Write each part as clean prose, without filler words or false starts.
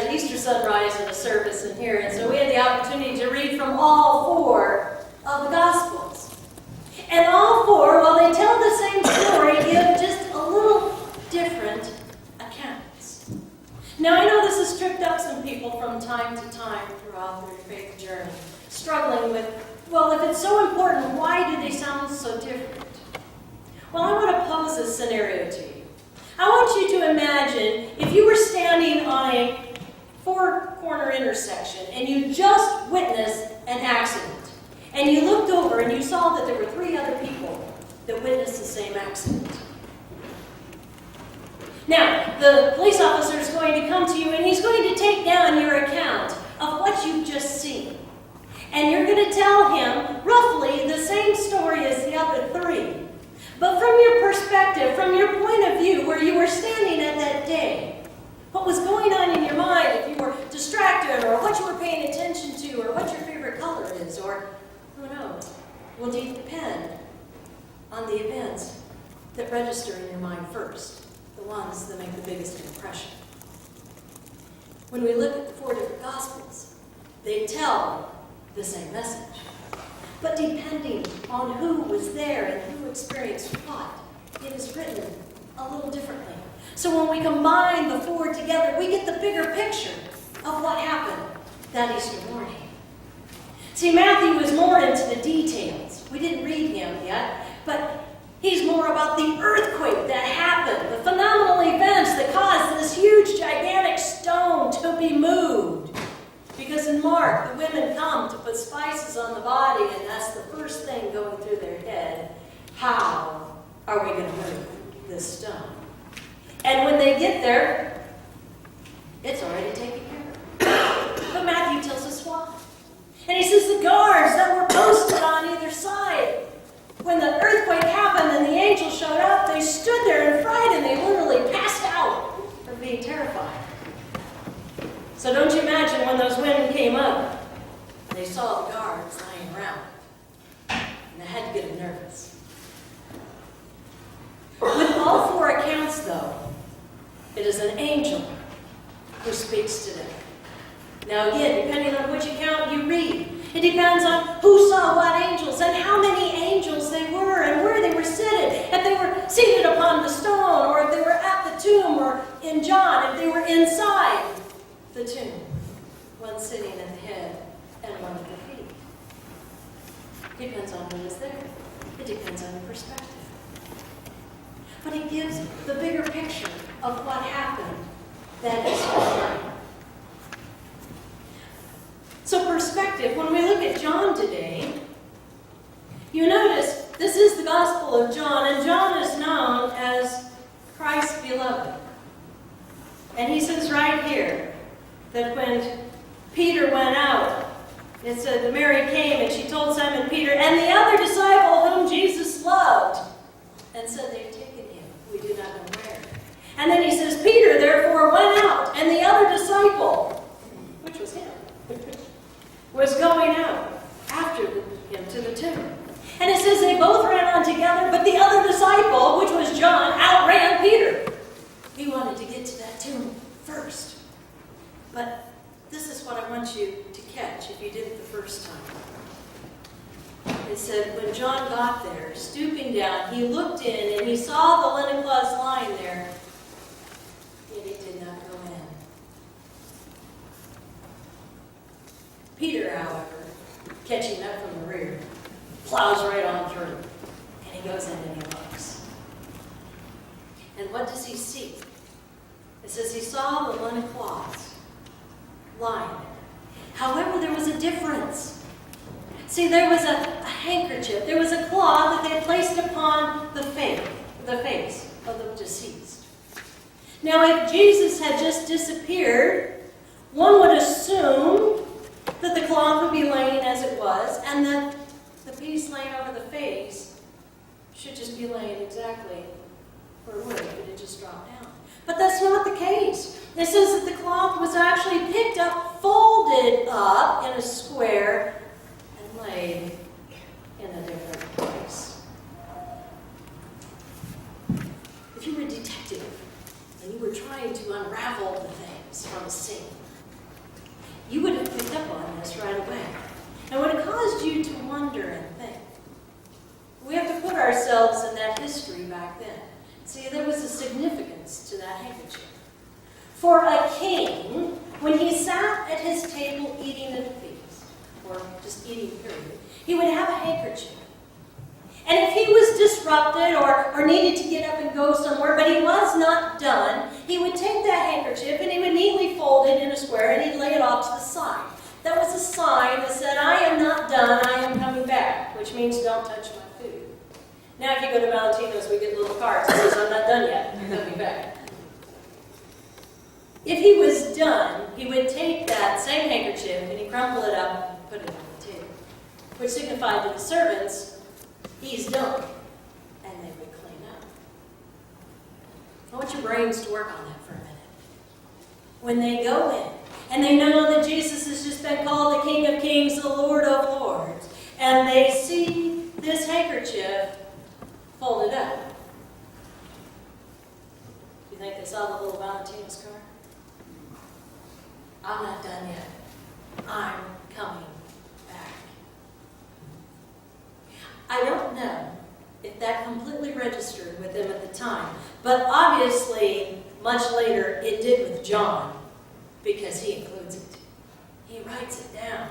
an Easter sunrise in a service in here, and so we had the opportunity to read from all four of the Gospels. And all four, while they tell the same story, give just a little different accounts. Now, I know this has tripped up some people from time to time throughout their faith journey, struggling with, well, if it's so important, why do they sound so different? Well, I want to pose a scenario to you. I want you to imagine if you were standing on a four-corner intersection and you just witnessed an accident. And you looked over and you saw that there were 3 other people that witnessed the same accident. Now, the police officer is going to come to you and he's going to take down your account of what you've just seen. And you're going to tell him roughly the same story as the other 3. But from your perspective, from your point of view, where you were standing at that day, what was going on in your mind, if you were distracted, or what you were paying attention to, or what your favorite color is, or who knows, will depend on the events that register in your mind first, the ones that make the biggest impression. When we look at the 4 different Gospels, they tell the same message. But depending on who was there and who experienced what, it is written a little differently. So when we combine the 4 together, we get the bigger picture of what happened that Easter morning. See, Matthew was more into the details. We didn't read him yet, but he's more about the earthquake that happened, the phenomenal events that caused this huge, gigantic stone to be moved. Because in Mark, the women come to put spices on the body, and that's the first thing going through their head. How are we going to move this stone? And when they get there, it's already taken care of. But Matthew tells us why. And he says the guards that were posted on either side, when the earthquake happened and the angel showed up, they stood there in fright and they literally passed out from being terrified. So don't you imagine when those women came up, they saw the guards lying around, and they had to get them nervous. With all 4 accounts, though, it is an angel who speaks to them. Now again, depending on which account you read, it depends on who saw what angels and how many angels they were and where they were seated. If they were seated upon the stone, or if they were at the tomb, or in John, if they were inside the tomb, one sitting at the head and one at the feet. Depends on who is there. It depends on the perspective. But it gives the bigger picture of what happened that Easter morning. So perspective, when we look at John today, you notice this is the Gospel of John, and John is known as Christ's beloved. And he says right here, that when Peter went out, it said that Mary came and she told Simon Peter and the other disciple whom Jesus loved, and said, they've taken him, we do not know where. And then he says, Peter therefore went out, and the other disciple, which was him, was going out after him to the tomb. And it says they both ran on together, but the other disciple, which was John, outran Peter. He wanted to get to that tomb first. But this is what I want you to catch if you did it the first time. It said, when John got there, stooping down, he looked in and he saw the linen cloths lying there, yet he did not go in. Peter, however, catching up from the rear, plows right on through, and he goes in and he looks. And what does he see? It says he saw the linen cloths lying there. However, there was a difference. See, there was a handkerchief. There was a cloth that they had placed upon the face of the deceased. Now, if Jesus had just disappeared, one would assume that the cloth would be laying as it was, and that the piece laying over the face should just be laying exactly where it would if it had just dropped down. But that's not the case. It says that the cloth was actually picked up, folded up in a square, and laid in a different place. If you were a detective and you were trying to unravel the things from a scene, on this right away. And would it cause you to wonder and think? We have to put ourselves in that history back then. See, there was a significance to that handkerchief. For a king, when he sat at his table eating at a feast, or just eating period, he would have a handkerchief. And if he was disrupted or needed to get up and go somewhere, but he was not done, he would take that handkerchief and he would neatly fold it in a square and he'd lay it off to the side. That was a sign that said, I am not done, I am coming back, which means don't touch my food. Now if you go to Valentino's, we get little cards that says, I'm not done yet, I'm coming back. If he was done, he would take that same handkerchief and he'd crumple it up and put it on the table, which signified to the servants, he's done, and they would clean up. I want your brains to work on that for a minute. When they go in, and they know that Jesus has just been called the King of Kings, the Lord of Lords, and they see this handkerchief folded up. You think they saw the little Valentino's card? I'm not done yet. I'm coming back. I don't know if that completely registered with them at the time, but obviously, much later, it did with John, because he includes it. He writes it down.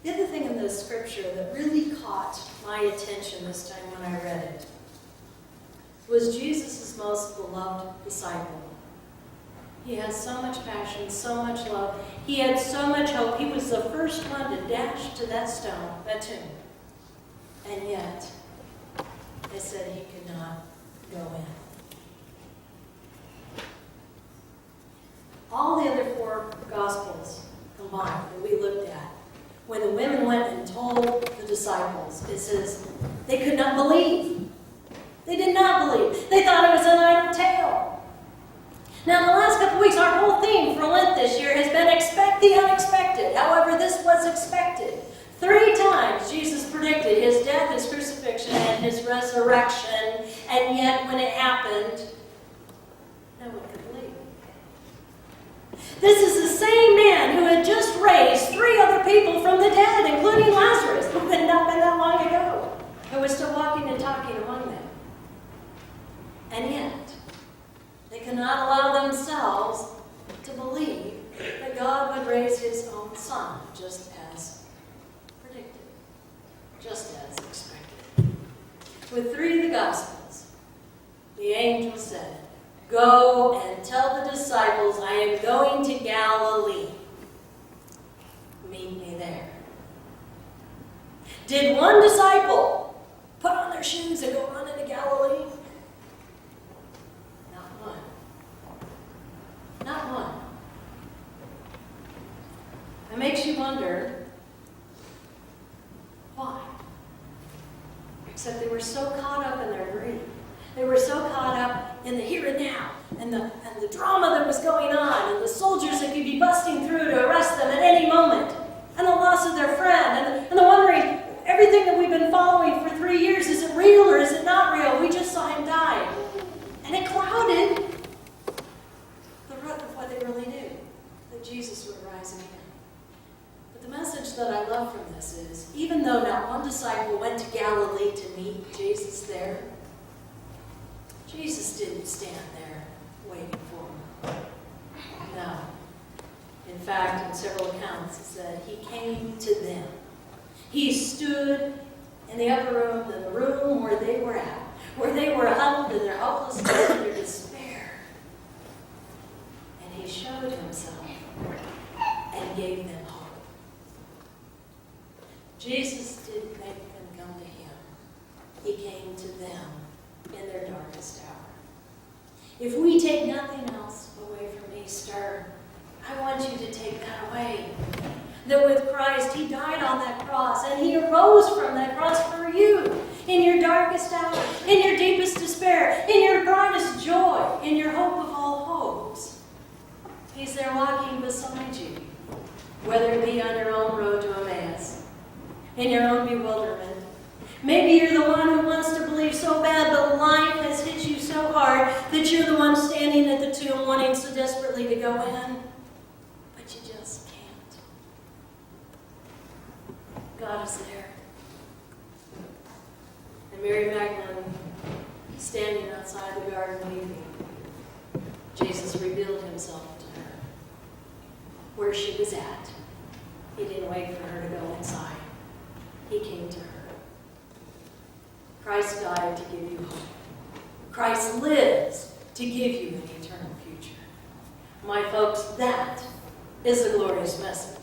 The other thing in the scripture that really caught my attention this time when I read it was Jesus' most beloved disciple. He had so much passion, so much love. He had so much hope. He was the first one to dash to that stone, that tomb. And yet, they said he could not go in. All the other four Gospels combined that we looked at, when the women went and told the disciples, it says they could not believe. They did not believe. They thought it was an idle tale. Now, in the last couple weeks, our whole theme for Lent this year has been expect the unexpected. However, this was expected. 3 times Jesus predicted his death, his crucifixion, and his resurrection, and yet when it happened, no one could believe. This is the same man who had just raised 3 other people from the dead, including Lazarus, who had not been that long ago, who was still walking and talking among them. And yet, they could not allow themselves to believe that God would raise his own son, just as predicted, just as expected. With 3 of the Gospels, the angel said, "Go and tell the disciples I am going to Galilee. Meet me there." Did one disciple put on their shoes and go run into Galilee? Not one. It makes you wonder why. Except they were so caught up in their grief. They were so caught up in the here and now, and the drama that was going on, and the soldiers that could be busting through to arrest them at any moment, and the loss of their friend, and the wondering, everything that we've been following for 3 years, is it real or is it not real? We just saw him die. And it clouded of what they really knew, that Jesus would rise again. But the message that I love from this is, even though not one disciple went to Galilee to meet Jesus there, Jesus didn't stand there waiting for them. No. In fact, in several accounts, it said he came to them. He stood in the upper room, the room where they were at, where they were huddled in their hopelessness and their despair. He showed himself and gave them hope. Jesus didn't make them come to him. He came to them in their darkest hour. If we take nothing else away from Easter, I want you to take that away. That with Christ, he died on that cross, and he arose from that cross for you in your darkest hour, in your deepest despair, in your brightest joy, in your hope of all hopes. He's there walking beside you, whether it be on your own road to Emmaus, in your own bewilderment. Maybe you're the one who wants to believe so bad, but life has hit you so hard that you're the one standing at the tomb wanting so desperately to go in. God is there. And Mary Magdalene, standing outside the garden weeping, Jesus revealed himself to her. Where she was at, he didn't wait for her to go inside. He came to her. Christ died to give you hope. Christ lives to give you an eternal future. My folks, that is a glorious message.